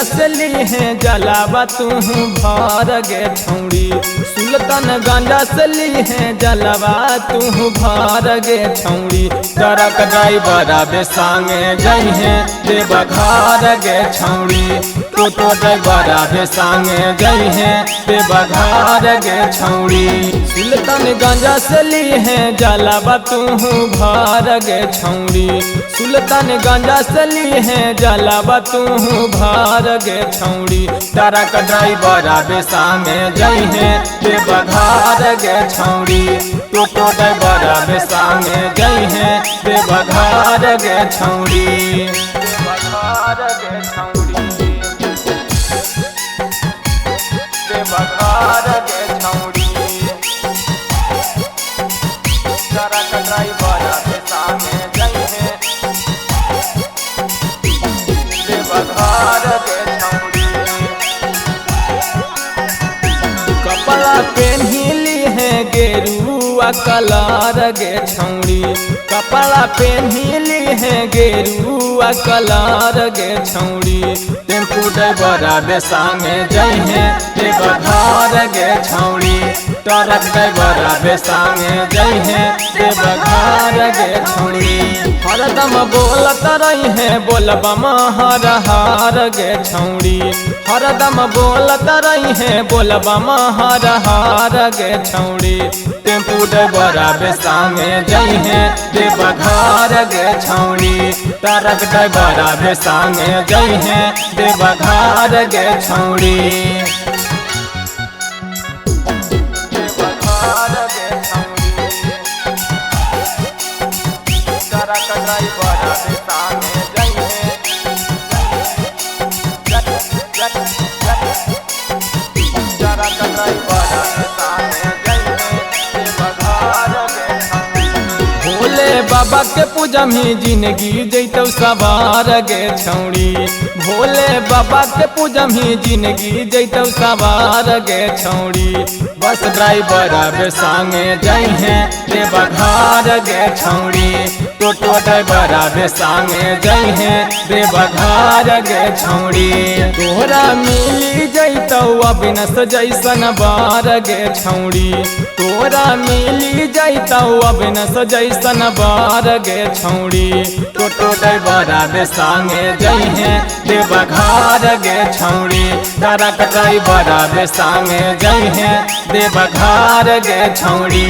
से ली है जलावा तू भर गे छौड़ी। सुल्तानगंज से ली है जलावा तू भर गे छौड़ी। ट्रक ड्राइवर आबे संगे जई है देवघर गे छौड़ी। टोटो ड्राइवर आबे संगे जई है देवघर गे छौड़ी। सुल्तानगंज से ली है जलावा तू भर गे छौड़ी। सुल्तानगंज से ली है जलावा तू भर गे छौड़ी। ट्रक ड्राइवर आबे संगे जई है देवघर गे छौड़ी। टोटो ड्राइवर आबे संगे जई है देवघर गे छौड़ी। देवघर गे छौड़ी। देवघर गे छौड़ी। ट्रक ड्राइवर आबे संगे जई है देवघर गे छौड़ी। कपड़ा पेन्हिली है गेरुआ कलर गे छौड़ी। कपड़ा पेन्हिली है गेरुआ कलर गे छौड़ी। टेम्पू ड्राइवर आबे संगे जई है देवघर गे छौड़ी। ट्रक ड्राइवर आबे संगे जई है देवघर गे छौड़ी। हरदम बोलत रही है बोलबम हर हर गे छौड़ी। हरदम बोलत रही है बोलबम हर हर गे छौड़ी। टेम्पू ड्राइवर आबे संगे जई है देवघर गे छौड़ी। ट्रक ड्राइवर आबे संगे जई है देवघर गे छौड़ी। देवघर गे छौड़ी। ट्रक ड्राइवर आबे संगे जई है ट्रक ड्राइवर आबे संगे जई है देवघर गे छौड़ी। भोले बाबा के पूजा में जिंदगी जैतौ सवार गे छौड़ी। भोले बाबा के पूजा में जिंदगी जैतौ सवार गे छौड़ी। बस ड्राइवर आबे संगे जई है देवघर गे छौड़ी। टोटो ड्राइवर आबे संगे जई है देवघर गे छौड़ी। तोहरा मिली जैतौ अविनाश जैसन बार गे छौड़ी। तोरा मिली जैतौ अविनाश जैसन बार गे छौड़ी। टोटो ड्राइवर आबे संगे जई है देवघर गे छौड़ी। ट्रक ड्राइवर आबे संगे जई है देवघर गे छौड़ी।